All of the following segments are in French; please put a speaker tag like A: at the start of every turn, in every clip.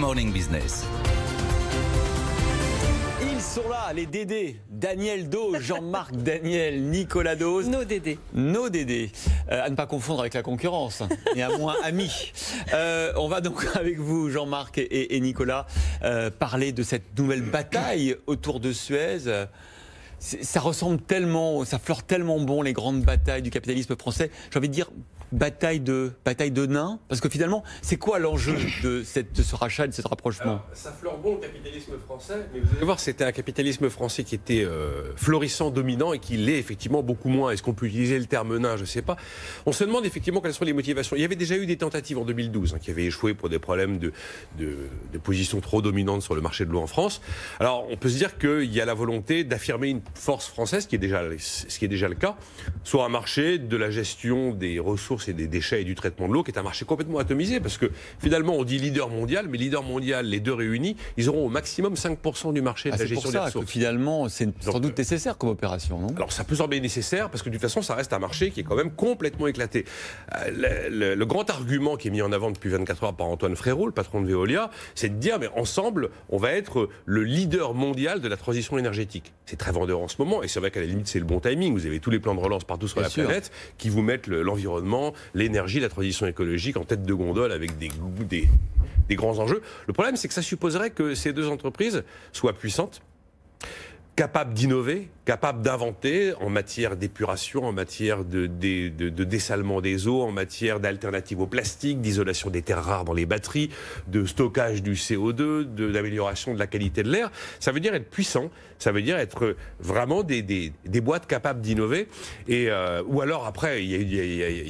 A: Morning Business.
B: Ils sont là, les Dédés. Daniel Do, Jean-Marc Daniel, Nicolas Dose.
C: Nos Dédés.
B: Nos Dédés. À ne pas confondre avec la concurrence, et à moins amis. On va donc avec vous, Jean-Marc et Nicolas, parler de cette nouvelle bataille autour de Suez. Ça ressemble tellement, ça fleure tellement bon les grandes batailles du capitalisme français. J'ai envie de dire bataille de nains, parce que finalement, c'est quoi l'enjeu de ce rachat, de ce rapprochement?
D: Alors, ça fleure bon le capitalisme français, mais vous allez voir, c'était un capitalisme français qui était florissant, dominant, et qui l'est effectivement beaucoup moins. Est-ce qu'on peut utiliser le terme nain? Je ne sais pas. On se demande effectivement quelles sont les motivations. Il y avait déjà eu des tentatives en 2012 qui avaient échoué pour des problèmes de position trop dominante sur le marché de l'eau en France. Alors, on peut se dire qu'il y a la volonté d'affirmer une force française, ce qui est déjà le cas, sur un marché de la gestion des ressources et des déchets et du traitement de l'eau, qui est un marché complètement atomisé, parce que finalement on dit leader mondial, mais leader mondial, les deux réunis, ils auront au maximum 5% du marché de la gestion des ressources.
B: C'est pour ça que finalement c'est sans doute nécessaire comme opération, non? Alors
D: ça peut sembler nécessaire, parce que de toute façon ça reste un marché qui est quand même complètement éclaté. Le grand argument qui est mis en avant depuis 24 heures par Antoine Frérot, le patron de Veolia, c'est de dire, mais ensemble, on va être le leader mondial de la transition énergétique. C'est très vendeur en ce moment, et c'est vrai qu'à la limite c'est le bon timing. Vous avez tous les plans de relance partout sur la planète qui vous mettent l'environnement, l'énergie, la transition écologique en tête de gondole avec des grands enjeux. Le problème, c'est que ça supposerait que ces deux entreprises soient puissantes, capables d'innover, capables d'inventer en matière d'épuration, en matière de dessalement des eaux, en matière d'alternatives au plastique, d'isolation des terres rares dans les batteries, de stockage du CO2, d'amélioration de la qualité de l'air. Ça veut dire être puissant, ça veut dire être vraiment des boîtes capables d'innover. Ou alors après, il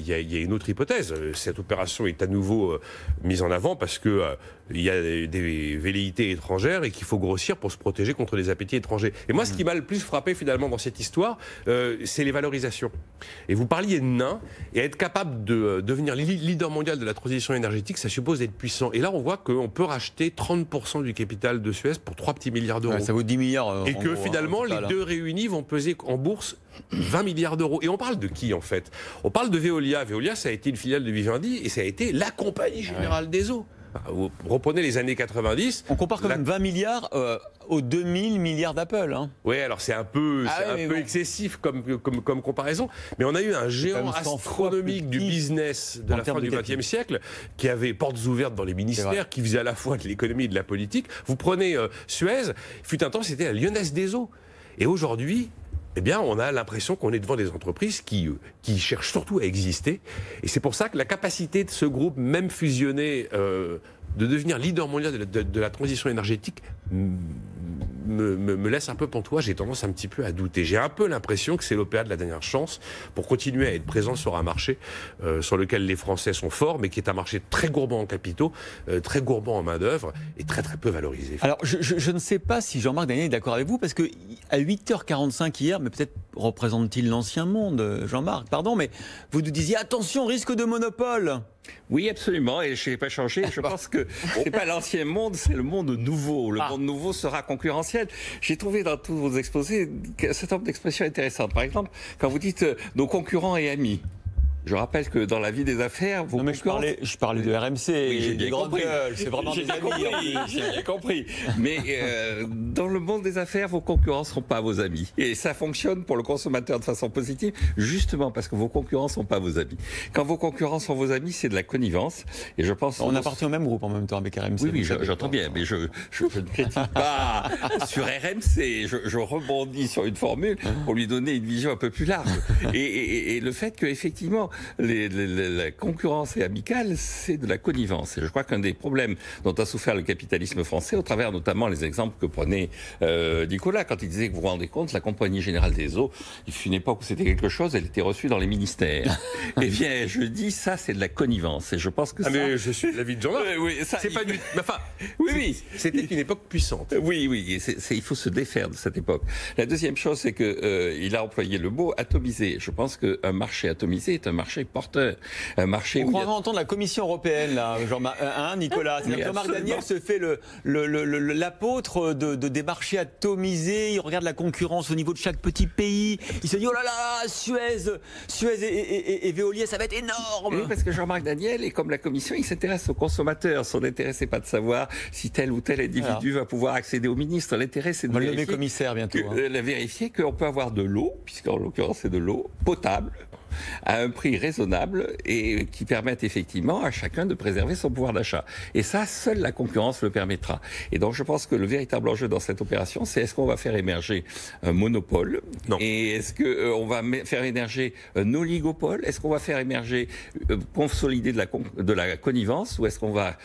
D: y a une autre hypothèse. Cette opération est à nouveau mise en avant parce que il y a des velléités étrangères et qu'il faut grossir pour se protéger contre les appétits étrangers. Et moi, ce qui m'a le plus frappé finalement dans cette histoire, c'est les valorisations. Et vous parliez de nains, et être capable de devenir leader mondial de la transition énergétique, ça suppose d'être puissant. Et là, on voit qu'on peut racheter 30% du capital de Suez pour 3 petits milliards d'euros.
B: Ouais, ça vaut 10 milliards.
D: Et que finalement, les deux réunis vont peser en bourse 20 milliards d'euros. Et on parle de qui, en fait? On parle de Veolia. Veolia, ça a été une filiale de Vivendi, et ça a été la compagnie générale des eaux. Vous reprenez les années 90.
B: On compare quand même 20 milliards aux 2000 milliards d'Apple. Hein.
D: Oui, alors c'est un peu excessif comme comparaison. Mais on a eu un géant astronomique du business de la fin du XXe siècle qui avait portes ouvertes dans les ministères, qui faisait à la fois de l'économie et de la politique. Vous prenez Suez, fut un temps c'était la Lyonnaise des eaux. Et aujourd'hui, eh bien, on a l'impression qu'on est devant des entreprises qui cherchent surtout à exister. Et c'est pour ça que la capacité de ce groupe, même fusionné, de devenir leader mondial de la transition énergétique, me laisse un peu pantois. J'ai tendance un petit peu à douter. J'ai un peu l'impression que c'est l'OPA de la dernière chance pour continuer à être présent sur un marché sur lequel les Français sont forts, mais qui est un marché très gourmand en capitaux, très gourmand en main-d'œuvre et très très peu valorisé.
B: Alors, je ne sais pas si Jean-Marc Daniel est d'accord avec vous, parce qu'à 8h45 hier, mais peut-être représente-t-il l'ancien monde, Jean-Marc, pardon, mais vous nous disiez attention, risque de monopole.
E: Oui, absolument, et je n'ai pas changé. Je pense que c'est pas l'ancien monde, c'est le monde nouveau. Le monde nouveau sera concurrentiel. J'ai trouvé dans tous vos exposés un certain nombre d'expressions intéressantes. Par exemple, quand vous dites nos concurrents et amis. Je rappelle que dans la vie des affaires, vos concurrents...
B: je parlais de RMC,
E: oui,
B: des grandes gueules, c'est vraiment des amis.
E: J'ai bien compris. Mais dans le monde des affaires, vos concurrents ne seront pas vos amis. Et ça fonctionne pour le consommateur de façon positive, justement parce que vos concurrents ne sont pas vos amis. Quand vos concurrents sont vos amis, c'est de la connivence. Et je pense...
B: On appartient au même groupe en même temps avec RMC.
E: Oui, j'entends bien, mais je ne critique pas sur RMC. Je rebondis sur une formule pour lui donner une vision un peu plus large. Et le fait qu'effectivement, la concurrence et amicale, c'est de la connivence. Et je crois qu'un des problèmes dont a souffert le capitalisme français, au travers notamment les exemples que prenait Nicolas, quand il disait que vous vous rendez compte, la Compagnie Générale des Eaux, il fut une époque où c'était quelque chose, elle était reçue dans les ministères. Eh bien, je dis, ça, c'est de la connivence. Et je pense que
D: mais je suis de l'avis de Jean-Marc.
E: Oui, ça,
D: c'est pas du... Enfin, oui, c'était une époque puissante.
E: Oui, il faut se défaire de cette époque. La deuxième chose, c'est qu'il a employé le mot atomisé. Je pense qu'un marché atomisé est un marché porteur, un marché
B: On
E: où il y
B: croit
E: a...
B: entendre la Commission européenne, là, Nicolas.
E: Oui,
B: Jean-Marc
E: absolument.
B: Daniel se fait l'apôtre des marchés atomisés. Il regarde la concurrence au niveau de chaque petit pays. Il se dit, oh là là, Suez et Veolia, ça va être énorme.
E: Oui, parce que Jean-Marc Daniel, et comme la Commission, il s'intéresse aux consommateurs. Son intérêt, c'est pas de savoir si tel ou tel individu va pouvoir accéder au ministre. L'intérêt, c'est de
B: On va le nommer
E: vérifier,
B: commissaire bientôt.
E: vérifier qu'on peut avoir de l'eau, puisqu'en l'occurrence, c'est de l'eau potable, à un prix raisonnable et qui permette effectivement à chacun de préserver son pouvoir d'achat. Et ça, seule la concurrence le permettra. Et donc, je pense que le véritable enjeu dans cette opération, c'est est-ce qu'on va faire émerger un monopole?
D: Non.
E: Et est-ce qu'on va faire émerger un oligopole? Est-ce qu'on va faire émerger, consolider de la connivence? Ou est-ce qu'on va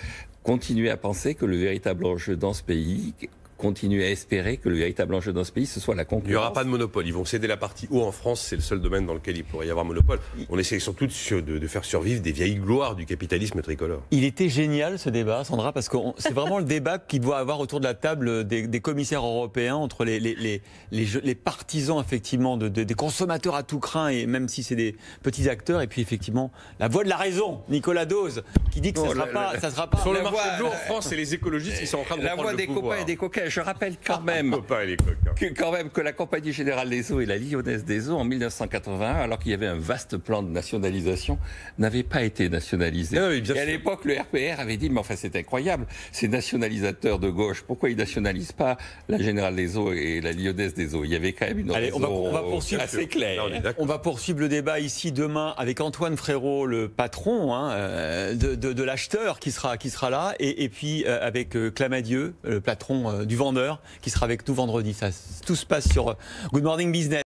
E: continuer à penser que le véritable enjeu dans ce pays, continuer à espérer que le véritable enjeu dans ce pays, ce soit la concurrence?
D: Il n'y aura pas de monopole. Ils vont céder la partie eau en France. C'est le seul domaine dans lequel il pourrait y avoir monopole. On essaie surtout de faire survivre des vieilles gloires du capitalisme tricolore.
B: Il était génial ce débat, Sandra, parce que c'est vraiment le débat qu'il doit avoir autour de la table des commissaires européens, entre les partisans effectivement des consommateurs à tout crin, et même si c'est des petits acteurs, et puis effectivement la voix de la raison, Nicolas Dose, qui dit que ça ne sera pas.
D: Sur le
E: La
D: marché
E: voix-
D: de l'eau en France, c'est les écologistes qui sont en train de
E: La
D: reprendre
E: voix
D: le
E: des
D: pouvoir.
E: copains et des coquins. Je rappelle quand même
D: Copains et les coquins.
E: que la Compagnie Générale des Eaux et la Lyonnaise des Eaux, en 1981, alors qu'il y avait un vaste plan de nationalisation, n'avaient pas été nationalisés.
D: Ah oui, bien
E: et à
D: sûr.
E: l'époque, le RPR avait dit, mais enfin c'est incroyable, ces nationalisateurs de gauche, pourquoi ils nationalisent pas la Générale des Eaux et la Lyonnaise des Eaux? Il y avait quand même une
B: Allez,
E: raison
B: on va poursuivre.
E: assez claire.
D: Là, on est d'accord.
B: On va poursuivre le débat ici demain avec Antoine Frérot, le patron de l'acheteur qui sera là, et puis avec Clamadieu, le patron du vendeur, qui sera avec nous vendredi. Tout se passe sur Good Morning Business.